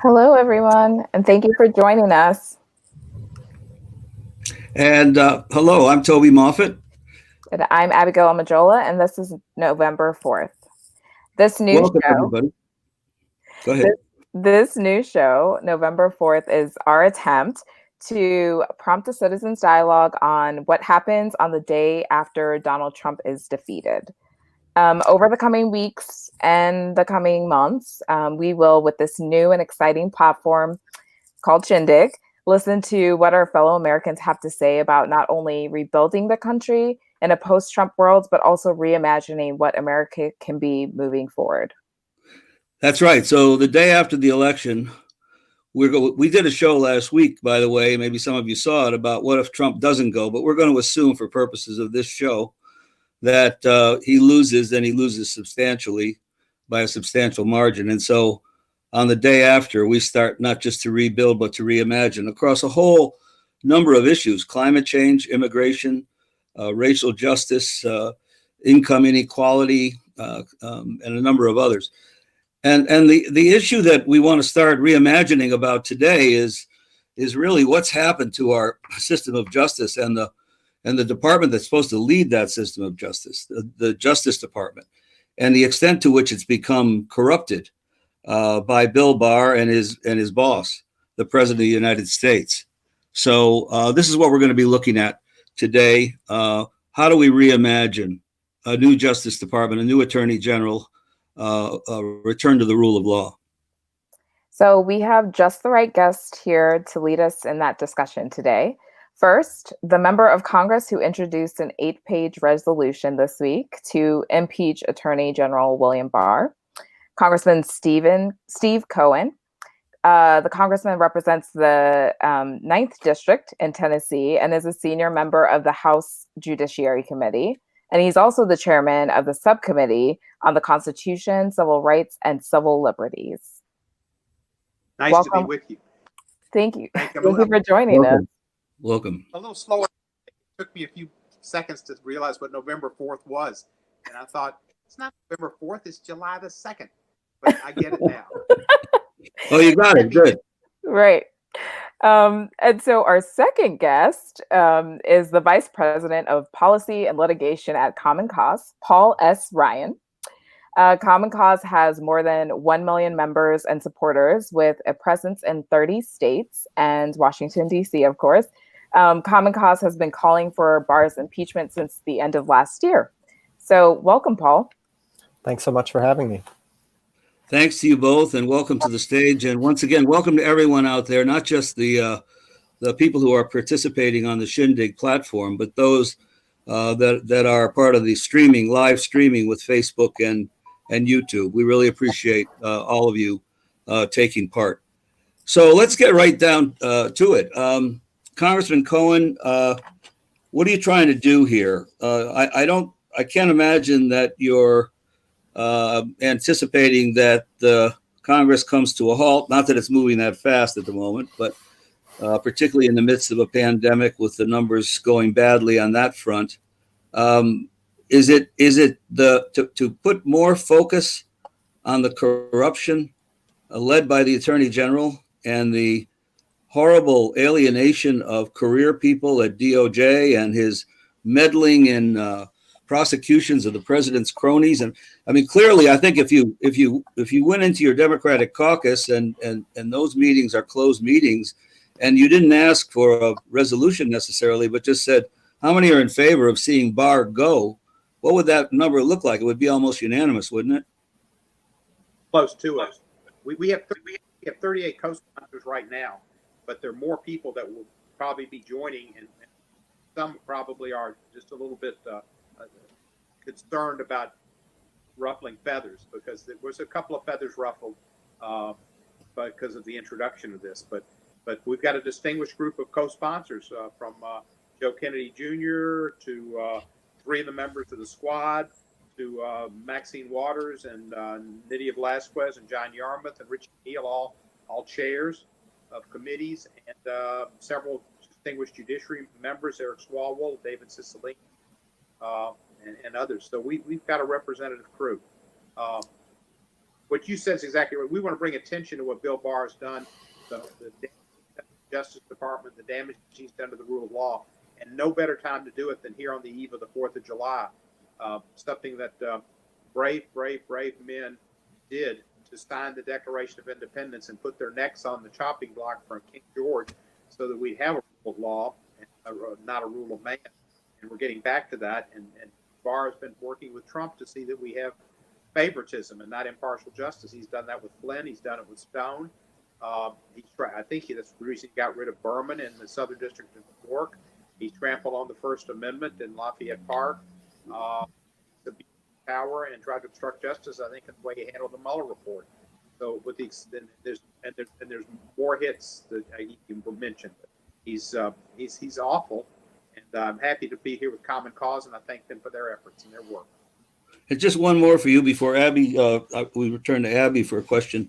Hello, everyone, and thank you for joining us. And hello, I'm Toby Moffett. And I'm Abigail Omojola, and this is November 4th. This new Welcome, show, everybody. Go ahead. this, this new show, November 4th, is our attempt to prompt a citizens dialogue on what happens on the day after Donald Trump is defeated. Over the coming weeks and the coming months, we will, with this new and exciting platform called Shindig, listen to what our fellow Americans have to say about not only rebuilding the country in a post Trump world, but also reimagining what America can be moving forward. That's right. So the day after the election, we did a show last week, by the way. Maybe some of you saw it about what if Trump doesn't go, but we're going to assume, for purposes of this show, that he loses, and he loses substantially by a substantial margin. And so on the day after, we start not just to rebuild, but to reimagine across a whole number of issues: climate change, immigration, racial justice, income inequality, and a number of others. And the issue that we want to start reimagining about today is really what's happened to our system of justice and the department that's supposed to lead that system of justice, the Justice Department, and the extent to which it's become corrupted by Bill Barr and his boss, the President of the United States. So this is what we're going to be looking at today. How do we reimagine a new Justice Department, a new Attorney General, return to the rule of law? So we have just the right guest here to lead us in that discussion today. First, the member of Congress who introduced an 8-page resolution this week to impeach Attorney General William Barr, Congressman Steve Cohen. The congressman represents the 9th District in Tennessee and is a senior member of the House Judiciary Committee. And he's also the chairman of the subcommittee on the Constitution, Civil Rights, and Civil Liberties. Nice Welcome. to be with you. Thank you. Thank you for joining us. Welcome. A little slower. It took me a few seconds to realize what November 4th was. And I thought, it's not November 4th, it's July the 2nd. But I get it now. Oh, you got it. Good. Right. And so our second guest is the Vice President of Policy and Litigation at Common Cause, Paul S. Ryan. Common Cause has more than 1 million members and supporters with a presence in 30 states and Washington, D.C., of course. Common Cause has been calling for Barr's impeachment since the end of last year. So welcome, Paul. Thanks so much for having me. Thanks to you both, and welcome to the stage. And once again, welcome to everyone out there, not just the people who are participating on the Shindig platform, but those that are part of the live streaming with Facebook and YouTube. We really appreciate all of you taking part. So let's get right down to it. Congressman Cohen, what are you trying to do here? I can't imagine that you're anticipating that the Congress comes to a halt. Not that it's moving that fast at the moment, but particularly in the midst of a pandemic with the numbers going badly on that front. Is it to put more focus on the corruption led by the Attorney General and the horrible alienation of career people at DOJ and his meddling in prosecutions of the president's cronies? And I mean, clearly, I think if you went into your Democratic caucus and those meetings are closed meetings, and you didn't ask for a resolution necessarily, but just said, how many are in favor of seeing Barr go? What would that number look like? It would be almost unanimous, wouldn't it? Close to us. We have 38 co-sponsors right now, but there are more people that will probably be joining, and some probably are just a little bit concerned about ruffling feathers, because there was a couple of feathers ruffled because of the introduction of this. But we've got a distinguished group of co-sponsors from Joe Kennedy Jr. to 3 of the members of the squad, to Maxine Waters and Nydia Velasquez and John Yarmouth and Richie Neal, all chairs of committees, and several distinguished judiciary members, Eric Swalwell, David Cicilline, and others. So we've got a representative crew. what you said is exactly right. We want to bring attention to what Bill Barr has done, the Justice Department, the damage he's done to the rule of law, and no better time to do it than here on the eve of the 4th of July. Something that brave men did to sign the Declaration of Independence and put their necks on the chopping block for King George so that we have a rule of law and not a rule of man. And we're getting back to that. And Barr has been working with Trump to see that we have favoritism and not impartial justice. He's done that with Flynn. He's done it with Stone. I think that's the reason he got rid of Berman in the Southern District of New York. He trampled on the First Amendment in Lafayette Park. Abused power and tried to obstruct justice. I think in the way he handled the Mueller report. So with there's more hits that you mentioned. He's awful, and I'm happy to be here with Common Cause, and I thank them for their efforts and their work. And just one more for you before Abby. We return to Abby for a question.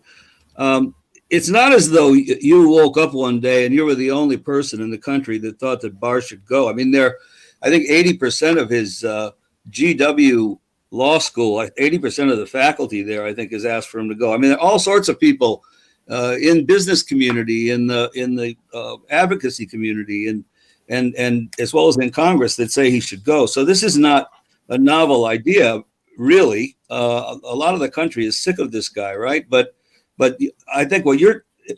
It's not as though you woke up one day and you were the only person in the country that thought that Barr should go. I mean, I think 80% of his GW law school, 80% of the faculty there, I think, has asked for him to go. I mean, there are all sorts of people in business community, in the advocacy community, and as well as in Congress that say he should go. So this is not a novel idea, really. A lot of the country is sick of this guy, right? But I think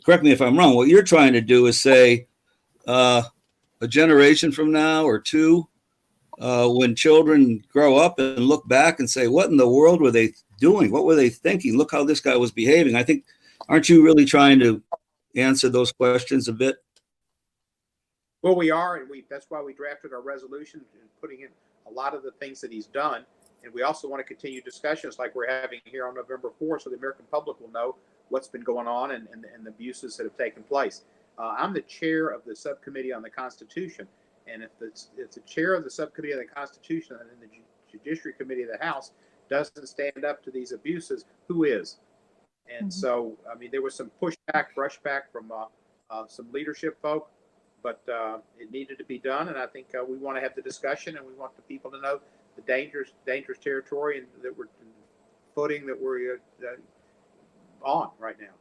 correct me if I'm wrong, what you're trying to do is say a generation from now or two, when children grow up and look back and say, what in the world were they doing? What were they thinking? Look how this guy was behaving. I think, aren't you really trying to answer those questions a bit? Well, we are, and that's why we drafted our resolution and putting in a lot of the things that he's done. And we also want to continue discussions like we're having here on November 4th so the American public will know what's been going on and the abuses that have taken place. I'm the chair of the subcommittee on the Constitution. And if the chair of the subcommittee on the Constitution and the Judiciary Committee of the House doesn't stand up to these abuses, who is? And so, I mean, there was some brushback from some leadership folk, but it needed to be done. And I think we want to have the discussion, and we want the people to know the dangerous territory and that we're footing that we're on right now.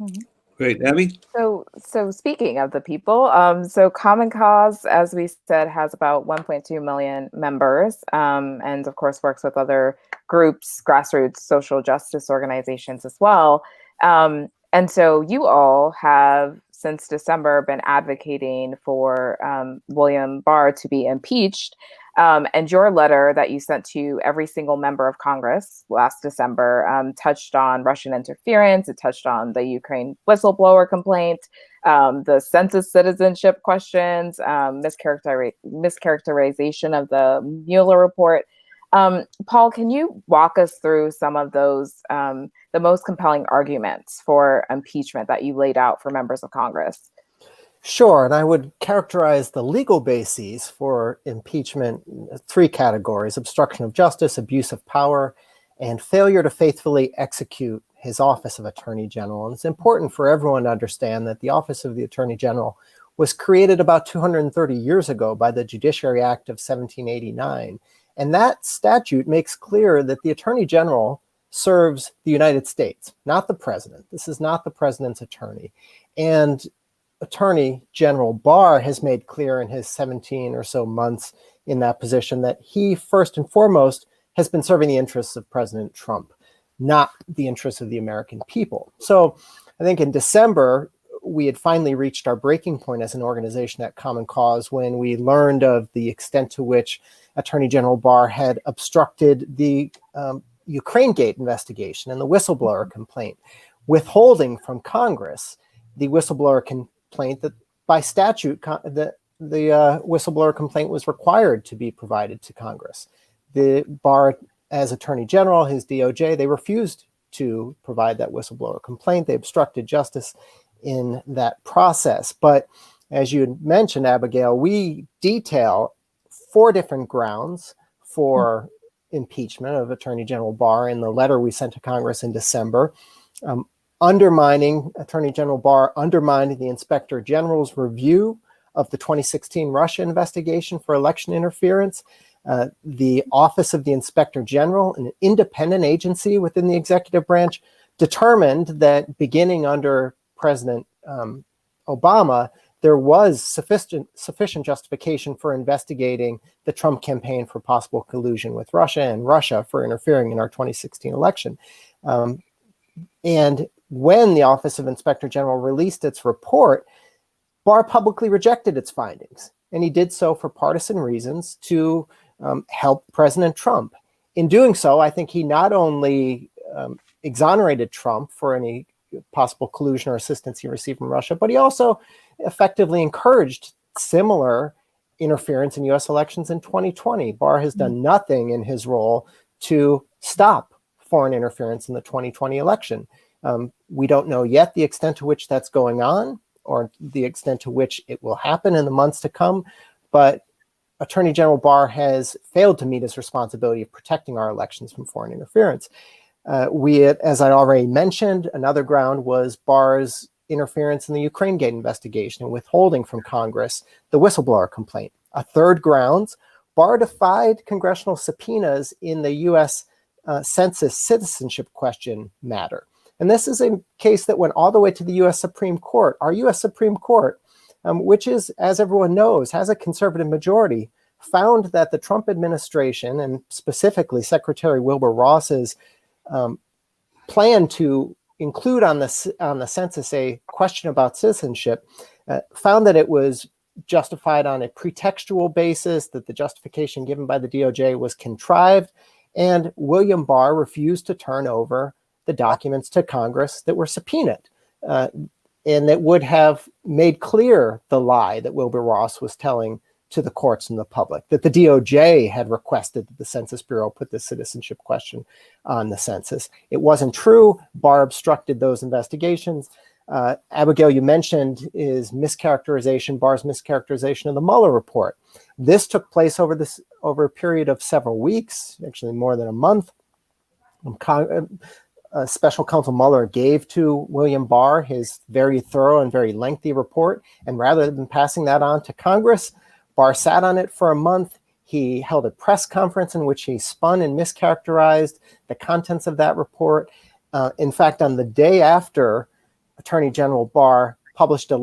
Mm-hmm. Great. Abby? So speaking of the people, so Common Cause, as we said, has about 1.2 million members, and of course works with other groups, grassroots social justice organizations as well. And so you all have, since December, been advocating for William Barr to be impeached. And your letter that you sent to every single member of Congress last December touched on Russian interference. It touched on the Ukraine whistleblower complaint, the census citizenship questions, mischaracterization of the Mueller report. Paul, can you walk us through some of those, the most compelling arguments for impeachment that you laid out for members of Congress? Sure, and I would characterize the legal bases for impeachment in 3 categories: obstruction of justice, abuse of power, and failure to faithfully execute his office of Attorney General. And it's important for everyone to understand that the office of the Attorney General was created about 230 years ago by the Judiciary Act of 1789. And that statute makes clear that the Attorney General serves the United States, not the president. This is not the president's attorney. And Attorney General Barr has made clear in his 17 or so months in that position that he, first and foremost, has been serving the interests of President Trump, not the interests of the American people. So I think in December, we had finally reached our breaking point as an organization at Common Cause when we learned of the extent to which Attorney General Barr had obstructed the Ukraine Gate investigation and the whistleblower complaint, withholding from Congress the whistleblower complaint that by statute, the whistleblower complaint was required to be provided to Congress. The Barr, as Attorney General, his DOJ, they refused to provide that whistleblower complaint. They obstructed justice in that process. But as you mentioned, Abigail, we detail 4 different grounds for impeachment of Attorney General Barr in the letter we sent to Congress in December. Attorney General Barr undermined the Inspector General's review of the 2016 Russia investigation for election interference. The Office of the Inspector General, an independent agency within the executive branch, determined that beginning under President Obama, there was sufficient justification for investigating the Trump campaign for possible collusion with Russia and Russia for interfering in our 2016 election. And when the Office of Inspector General released its report, Barr publicly rejected its findings. And he did so for partisan reasons to help President Trump. In doing so, I think he not only exonerated Trump for any possible collusion or assistance he received from Russia, but he also effectively encouraged similar interference in U.S. elections in 2020. Barr has done nothing in his role to stop foreign interference in the 2020 election. We don't know yet the extent to which that's going on or the extent to which it will happen in the months to come, but Attorney General Barr has failed to meet his responsibility of protecting our elections from foreign interference. As I already mentioned, another ground was Barr's interference in the Ukraine Gate investigation and withholding from Congress the whistleblower complaint. A third grounds, Barr defied congressional subpoenas in the U.S. Census citizenship question matter. And this is a case that went all the way to the U.S. Supreme Court. Our U.S. Supreme Court, which is, as everyone knows, has a conservative majority, found that the Trump administration, and specifically Secretary Wilbur Ross's plan to include on the census a question about citizenship, found that it was justified on a pretextual basis, that the justification given by the DOJ was contrived, and William Barr refused to turn over the documents to Congress that were subpoenaed, and that would have made clear the lie that Wilbur Ross was telling to the courts and the public, that the DOJ had requested that the Census Bureau put the citizenship question on the census. It wasn't true. Barr obstructed those investigations. Abigail, you mentioned Barr's mischaracterization of the Mueller report. This took place over a period of several weeks, actually more than a month. Special Counsel Mueller gave to William Barr his very thorough and very lengthy report, and rather than passing that on to Congress, Barr sat on it for a month. He held a press conference in which he spun and mischaracterized the contents of that report. In fact, on the day after Attorney General Barr sent a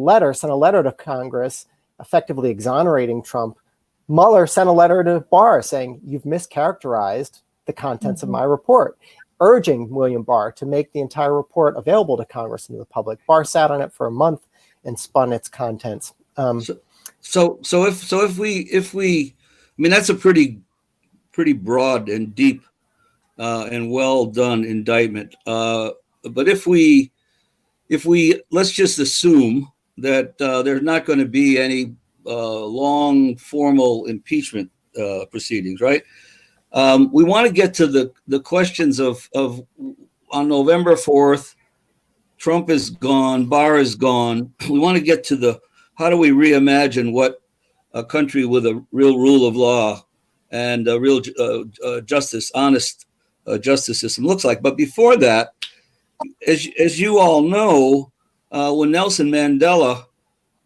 letter to Congress, effectively exonerating Trump, Mueller sent a letter to Barr saying, "You've mischaracterized the contents of my report," urging William Barr to make the entire report available to Congress and to the public. Barr sat on it for a month and spun its contents. So if we, I mean, that's a pretty broad and deep and well done indictment. But if we let's just assume that there's not going to be any long formal impeachment proceedings, right? We want to get to the questions of on November 4th, Trump is gone, Barr is gone. We want to get to how do we reimagine what a country with a real rule of law and a real honest justice system looks like. But before that, as you all know, when Nelson Mandela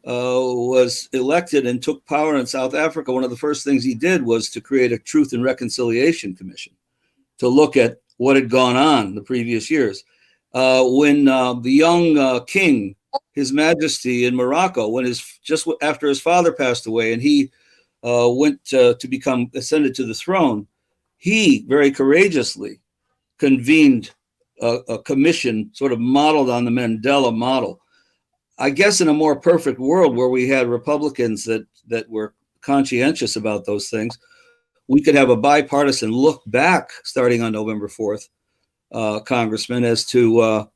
was elected and took power in South Africa, one of the first things he did was to create a Truth and Reconciliation Commission to look at what had gone on the previous years. When the young king, His Majesty in Morocco, just after his father passed away and he went to become ascended to the throne, he very courageously convened a commission sort of modeled on the Mandela model. I guess in a more perfect world where we had Republicans that were conscientious about those things, we could have a bipartisan look back starting on November 4th, Congressman, as to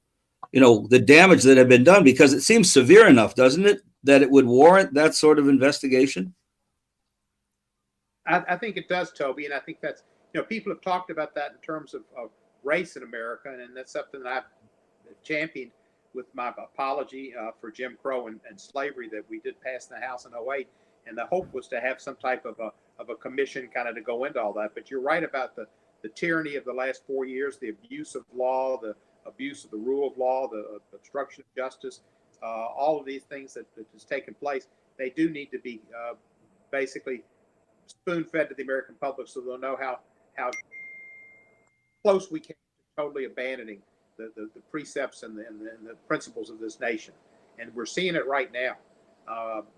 the damage that had been done, because it seems severe enough, doesn't it, that it would warrant that sort of investigation? I think it does, Toby, and I think that's, people have talked about that in terms of race in America, and that's something that I've championed with my apology for Jim Crow and slavery that we did pass in the House in 2008, and the hope was to have some type of a commission kind of to go into all that. But you're right about the tyranny of the last 4 years, the abuse of law, the abuse of the rule of law, the obstruction of justice, all of these things that has taken place. They do need to be basically spoon-fed to the American public so they'll know how close we came to totally abandoning the precepts and the principles of this nation. And we're seeing it right now.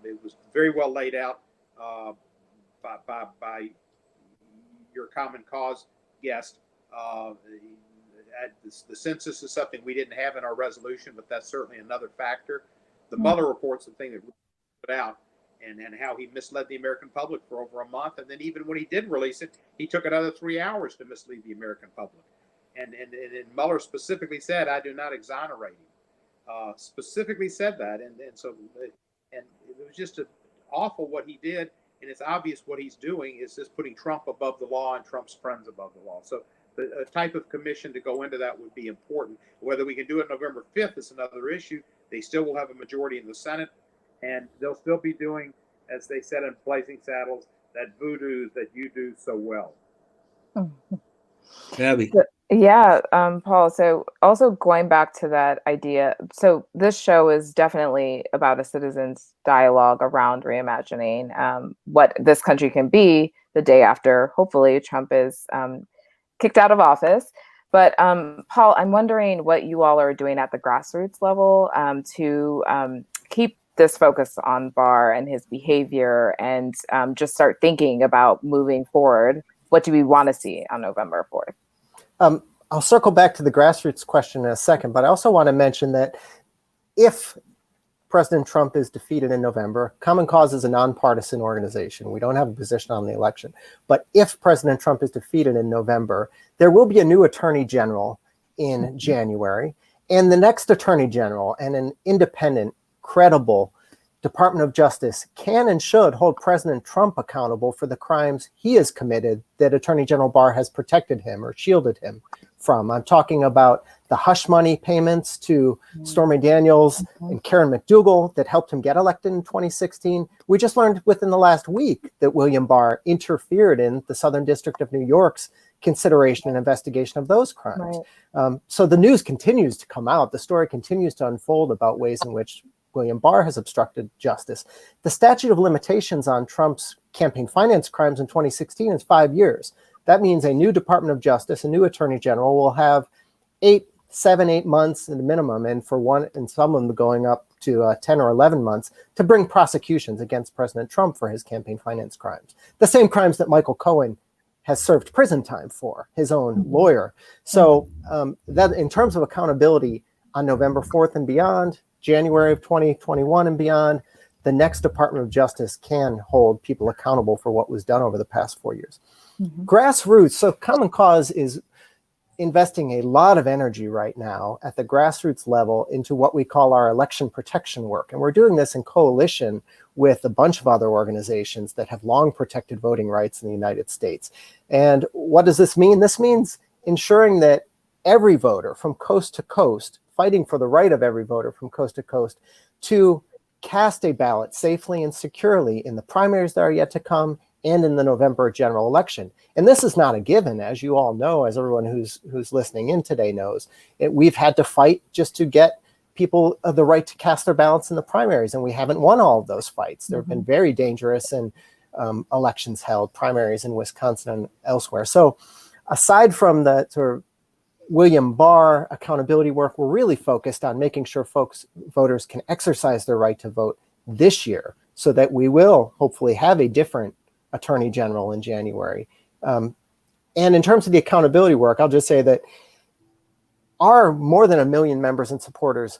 It was very well laid out by your Common Cause guest. The census is something we didn't have in our resolution, but that's certainly another factor. The Mueller report's the thing that we put out, and how he misled the American public for over a month. And then even when he did release it, he took another 3 hours to mislead the American public. And Mueller specifically said, I do not exonerate him. Specifically said that. And it was just awful what he did. And it's obvious what he's doing is just putting Trump above the law and Trump's friends above the law. So a type of commission to go into that would be important. Whether we can do it November 5th is another issue. They still will have a majority in the Senate, and they'll still be doing, as they said in Blazing Saddles, that voodoo that you do so well. Abby. Yeah, Paul. So also going back to that idea, so this show is definitely about a citizens' dialogue around reimagining what this country can be the day after, hopefully, Trump is kicked out of office. But Paul, I'm wondering what you all are doing at the grassroots level to keep this focus on Barr and his behavior, and just start thinking about moving forward. What do we want to see on November 4th? I'll circle back to the grassroots question in a second, but I also want to mention that if President Trump is defeated in November, Common Cause is a nonpartisan organization. We don't have a position on the election. But if President Trump is defeated in November, there will be a new Attorney General in January. And the next Attorney General and an independent, credible Department of Justice can and should hold President Trump accountable for the crimes he has committed that Attorney General Barr has protected him or shielded him from. I'm talking about the hush money payments to Stormy Daniels and Karen McDougal that helped him get elected in 2016. We just learned within the last week that William Barr interfered in the Southern District of New York's consideration and investigation of those crimes. Right. So the news continues to come out. The story continues to unfold about ways in which William Barr has obstructed justice. The statute of limitations on Trump's campaign finance crimes in 2016 is 5 years. That means a new Department of Justice, a new Attorney General will have 8 months at a minimum, and for one, and some of them going up to 10 or 11 months to bring prosecutions against President Trump for his campaign finance crimes. The same crimes that Michael Cohen has served prison time for, his own lawyer. So that in terms of accountability on November 4th and beyond, January of 2021 and beyond, the next Department of Justice can hold people accountable for what was done over the past 4 years. Grassroots, so Common Cause is investing a lot of energy right now at the grassroots level into what we call our election protection work. And we're doing this in coalition with a bunch of other organizations that have long protected voting rights in the United States. And what does this mean? This means ensuring that every voter from coast to coast, fighting for the right of every voter from coast to coast to cast a ballot safely and securely in the primaries that are yet to come and in the November general election. And this is not a given, as you all know, as everyone who's listening in today knows. We've had to fight just to get people the right to cast their ballots in the primaries, and we haven't won all of those fights. There have been very dangerous and elections held, primaries in Wisconsin and elsewhere. So aside from the sort of William Barr accountability work, we're really focused on making sure voters can exercise their right to vote this year so that we will hopefully have a different Attorney General in January. And in terms of the accountability work, I'll just say that our more than 1 million members and supporters,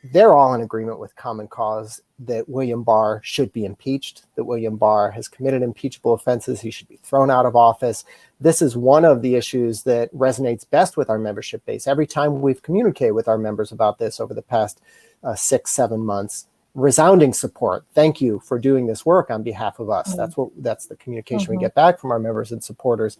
they're all in agreement with Common Cause that William Barr should be impeached, that William Barr has committed impeachable offenses. He should be thrown out of office. This is one of the issues that resonates best with our membership base. Every time we've communicated with our members about this over the past 6-7 months, resounding support. Thank you for doing this work on behalf of us. That's the communication we get back from our members and supporters.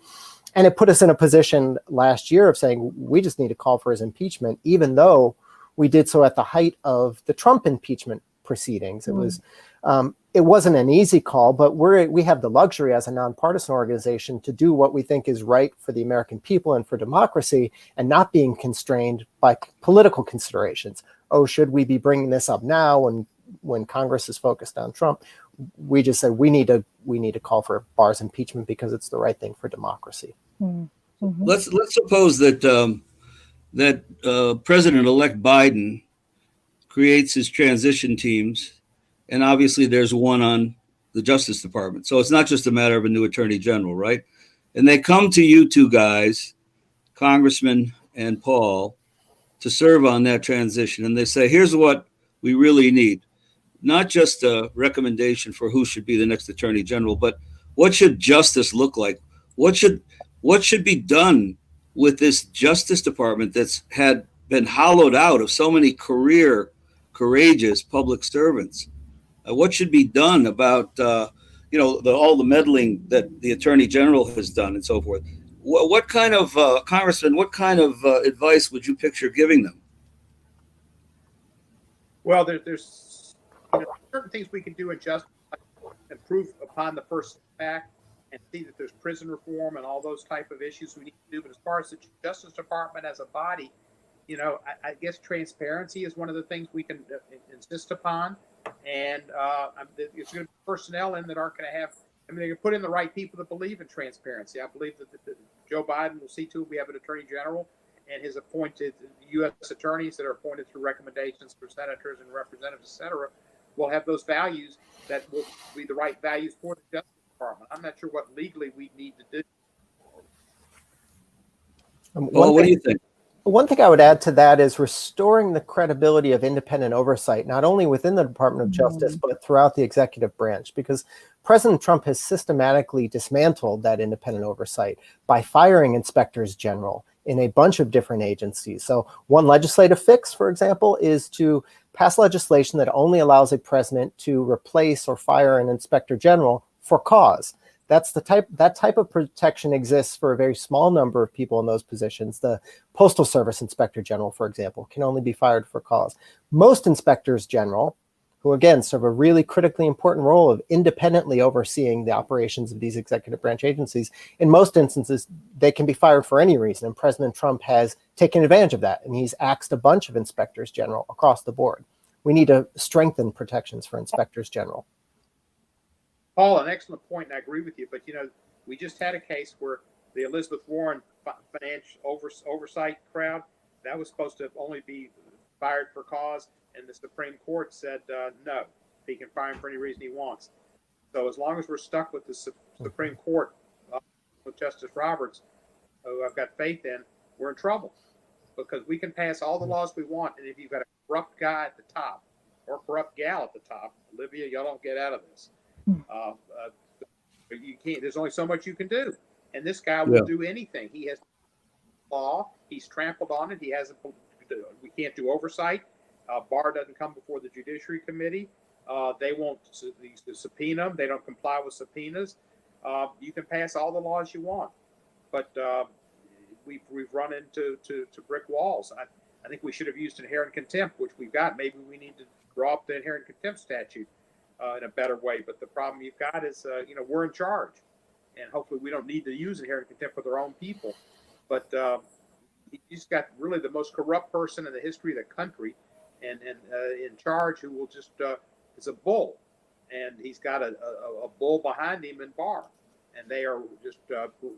And it put us in a position last year of saying, we just need to call for his impeachment, even though we did so at the height of the Trump impeachment proceedings. It wasn't an easy call, but we have the luxury as a nonpartisan organization to do what we think is right for the American people and for democracy, and not being constrained by political considerations. Oh, should we be bringing this up now when Congress is focused on Trump? We just said we need to call for Barr's impeachment because it's the right thing for democracy. Let's suppose that that President-elect Biden creates his transition teams, and obviously there's one on the Justice Department. So it's not just a matter of a new Attorney General, right? And they come to you two guys, Congressman and Paul, to serve on that transition. And they say, here's what we really need. Not just a recommendation for who should be the next Attorney General, but what should justice look like? What should be done with this Justice Department that's had been hollowed out of so many courageous public servants? What should be done about all the meddling that the Attorney General has done and so forth? What kind of Congressman? What kind of advice would you picture giving them? Well, there's certain things we can do in justice, like improve upon the First Act and see that there's prison reform and all those type of issues we need to do. But as far as the Justice Department as a body, I guess transparency is one of the things we can insist upon. And it's going to be personnel in that aren't going to have, they can put in the right people that believe in transparency. I believe that Joe Biden will see to it we have an Attorney General and his appointed U.S. attorneys that are appointed through recommendations for senators and representatives, et cetera, will have those values that will be the right values for the Justice Department. I'm not sure what legally we need to do. What do you think? One thing I would add to that is restoring the credibility of independent oversight, not only within the Department of Justice, but throughout the executive branch, because President Trump has systematically dismantled that independent oversight by firing inspectors general in a bunch of different agencies. So one legislative fix, for example, is to pass legislation that only allows a president to replace or fire an inspector general for cause. That type of protection exists for a very small number of people in those positions. The Postal Service Inspector General, for example, can only be fired for cause. Most inspectors general, who again serve a really critically important role of independently overseeing the operations of these executive branch agencies, in most instances, they can be fired for any reason. And President Trump has taken advantage of that. And he's axed a bunch of inspectors general across the board. We need to strengthen protections for inspectors general. Paul, an excellent point, and I agree with you. But, we just had a case where the Elizabeth Warren financial oversight crowd, that was supposed to only be fired for cause. And the Supreme Court said, no, he can fire him for any reason he wants. So as long as we're stuck with the Supreme Court, with Justice Roberts, who I've got faith in, we're in trouble. Because we can pass all the laws we want. And if you've got a corrupt guy at the top or a corrupt gal at the top, Olivia, y'all don't get out of this. You can't. There's only so much you can do, and this guy will do anything. He has law. He's trampled on it. He hasn't. We can't do oversight. Barr doesn't come before the Judiciary Committee. They won't subpoena him. They don't comply with subpoenas. You can pass all the laws you want, but we've run into brick walls. I think we should have used inherent contempt, which we've got. Maybe we need to draw up the inherent contempt statute in a better way. But the problem you've got is, we're in charge, and hopefully we don't need to use inherent contempt with our own people. But he's got really the most corrupt person in the history of the country, and in charge, who will just is a bull, and he's got a bull behind him in Barr, and they are just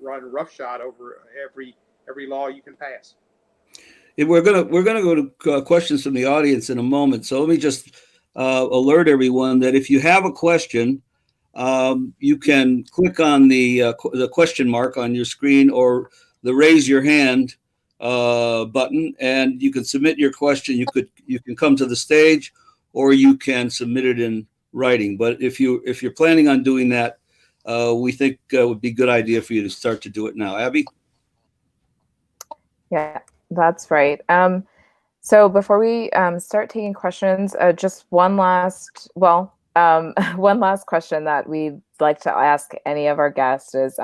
running roughshod over every law you can pass. We're gonna go to questions from the audience in a moment. So let me just alert everyone that if you have a question, you can click on the question mark on your screen or the raise your hand button, and you can submit your question. You can come to the stage, or you can submit it in writing. But if you're planning on doing that, we think it would be a good idea for you to start to do it now. Abby? Yeah, that's right. So before we start taking questions, just one last question that we'd like to ask any of our guests is,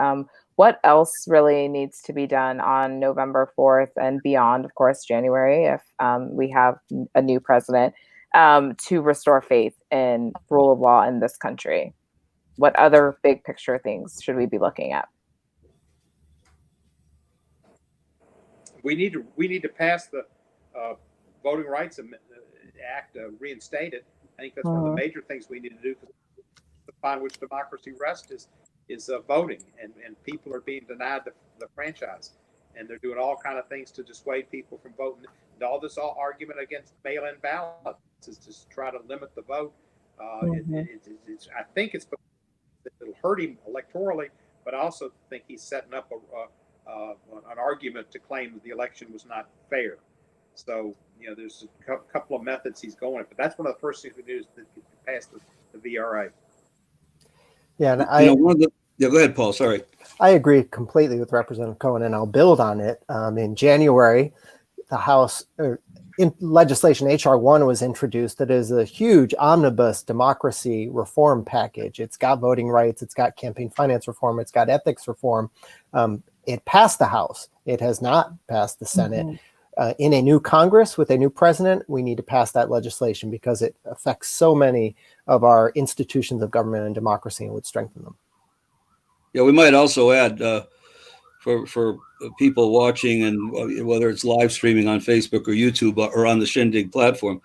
what else really needs to be done on November 4th and beyond, of course, January, if we have a new president, to restore faith in rule of law in this country? What other big picture things should we be looking at? We need to pass the Voting Rights Act, reinstated. I think that's one of the major things we need to do, because upon which democracy rests is voting, and people are being denied the franchise. and they're doing all kind of things to dissuade people from voting. And all this argument against mail-in ballots is to try to limit the vote. I think it'll hurt him electorally, but I also think he's setting up an argument to claim that the election was not fair. So, there's a couple of methods he's going at, but that's one of the first things we do is to pass the VRA. Yeah, and go ahead, Paul. Sorry. I agree completely with Representative Cohen, and I'll build on it. In January, the House legislation HR 1 was introduced that is a huge omnibus democracy reform package. It's got voting rights, it's got campaign finance reform, it's got ethics reform. It passed the House. It has not passed the Senate. In a new Congress with a new president, we need to pass that legislation because it affects so many of our institutions of government and democracy and would strengthen them. Yeah, we might also add for people watching, and whether it's live streaming on Facebook or YouTube or on the Shindig platform,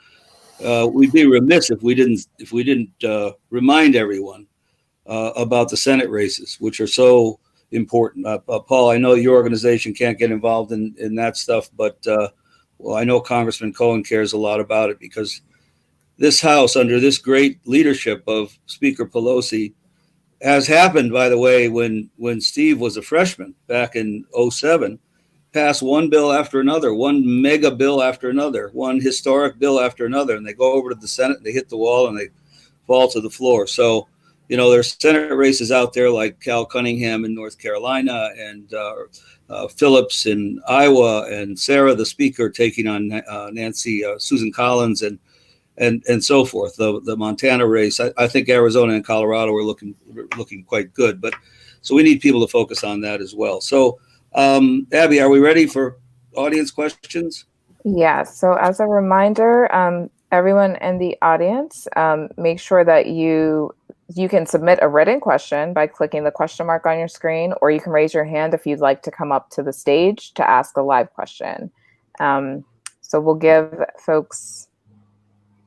we'd be remiss if we didn't remind everyone about the Senate races, which are so important. Paul, I know your organization can't get involved in that stuff, but I know Congressman Cohen cares a lot about it, because this House, under this great leadership of Speaker Pelosi, as happened, by the way, when Steve was a freshman back in 2007, passed one bill after another, one mega bill after another, one historic bill after another, and they go over to the Senate, and they hit the wall, and they fall to the floor. So, there's Senate races out there like Cal Cunningham in North Carolina, and Phillips in Iowa, and Sarah, the Speaker, taking on Susan Collins, and so forth. The Montana race, I think Arizona and Colorado are looking quite good, but so we need people to focus on that as well. So, Abby, are we ready for audience questions? Yeah. So as a reminder, everyone in the audience, make sure that you can submit a written question by clicking the question mark on your screen, or you can raise your hand if you'd like to come up to the stage to ask a live question. So we'll give folks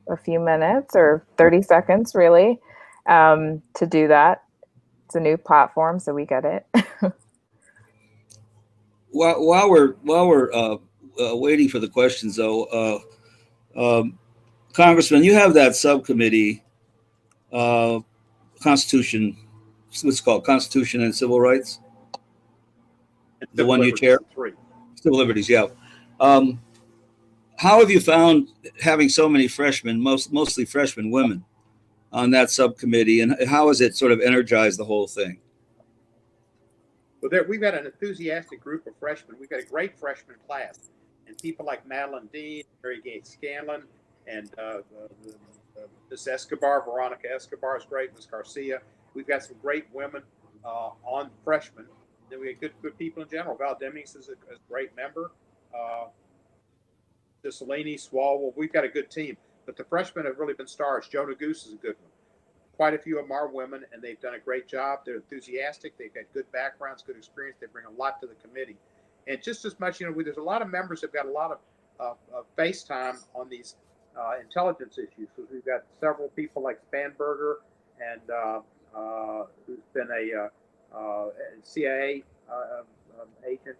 a few minutes or 30 seconds really to do that. It's a new platform, so we get it. While we're waiting for the questions, though, Congressman, you have that subcommittee, Constitution, what's it called, Constitution and Civil Rights, the one you chair, Civil Liberties, yeah. How have you found having so many freshmen, mostly freshman women, on that subcommittee, and how has it sort of energized the whole thing? Well, we've got an enthusiastic group of freshmen. We've got a great freshman class, and people like Madeline Dean, Mary Gates Scanlon, and Miss Escobar, Veronica Escobar is great, Miss Garcia. We've got some great women on freshmen. Then we have good people in general. Val Demings is a great member. Cicilline, Swalwell, we've got a good team. But the freshmen have really been stars. Jonah Goose is a good one. Quite a few of them are women, and they've done a great job. They're enthusiastic. They've got good backgrounds, good experience. They bring a lot to the committee. And just as much, there's a lot of members that have got a lot of face time on these intelligence issues. So we've got several people like Spanberger, and who's been a CIA agent,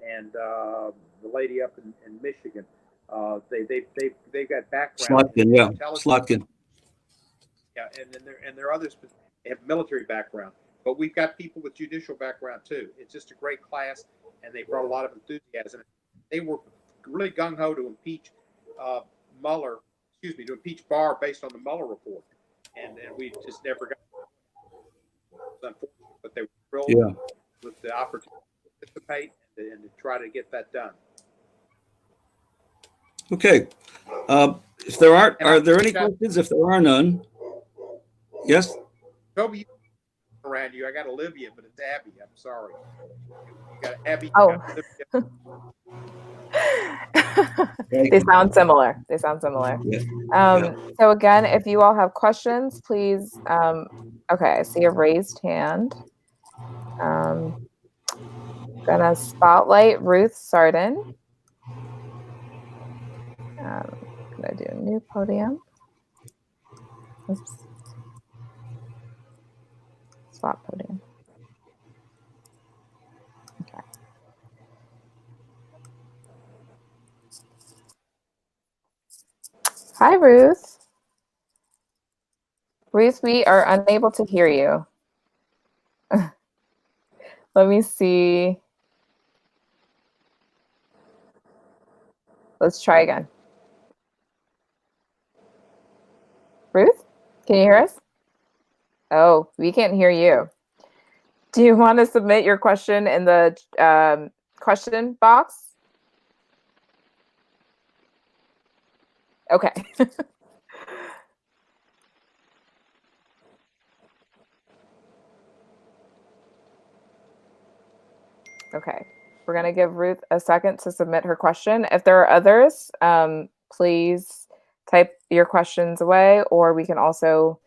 and the lady up in Michigan. They've got background. Slotkin, yeah, Slotkin. Yeah, and there are others that have military background, but we've got people with judicial background too. It's just a great class, and they brought a lot of enthusiasm. They were really gung ho to impeach to impeach Barr based on the Mueller report, and we just never got. It was unfortunate, but they were thrilled with the opportunity to participate and to try to get that done. Okay. If there are there any questions? If there are none, yes. Toby, around you, I got Olivia, but it's Abby. I'm sorry. You got Abby. Oh. They sound similar. Yeah. So again, if you all have questions, please. Okay, I see a raised hand. Gonna spotlight Ruth Sardin. Gonna do a new podium. Oops. Swap podium. Okay. Hi, Ruth. Ruth, we are unable to hear you. Let me see. Let's try again. Ruth, can you hear us? Oh, we can't hear you. Do you want to submit your question in the question box? Okay. Okay. We're going to give Ruth a second to submit her question. If there are others, please type your questions away, or we can also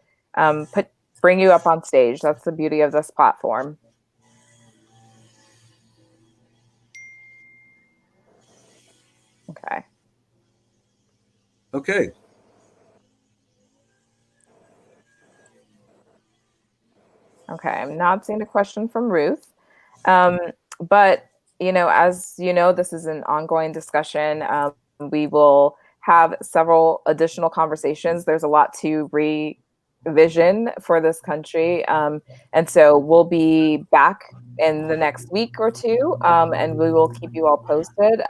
bring you up on stage. That's the beauty of this platform. Okay. Okay. Okay, I'm not seeing a question from Ruth. But, as you know, this is an ongoing discussion. We will have several additional conversations. There's a lot to revision for this country. And so we'll be back in the next week or two, and we will keep you all posted.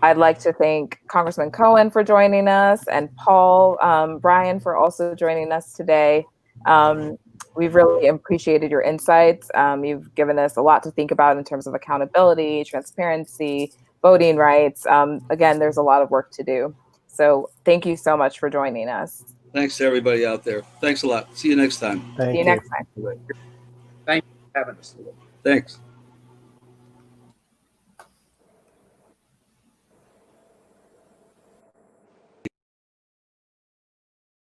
I'd like to thank Congressman Cohen for joining us, and Paul Bryan for also joining us today. We've really appreciated your insights. You've given us a lot to think about in terms of accountability, transparency, voting rights. Again, there's a lot of work to do. So thank you so much for joining us. Thanks to everybody out there. Thanks a lot. See you next time. Thank See you you. next time. Thank you for having us. Thanks.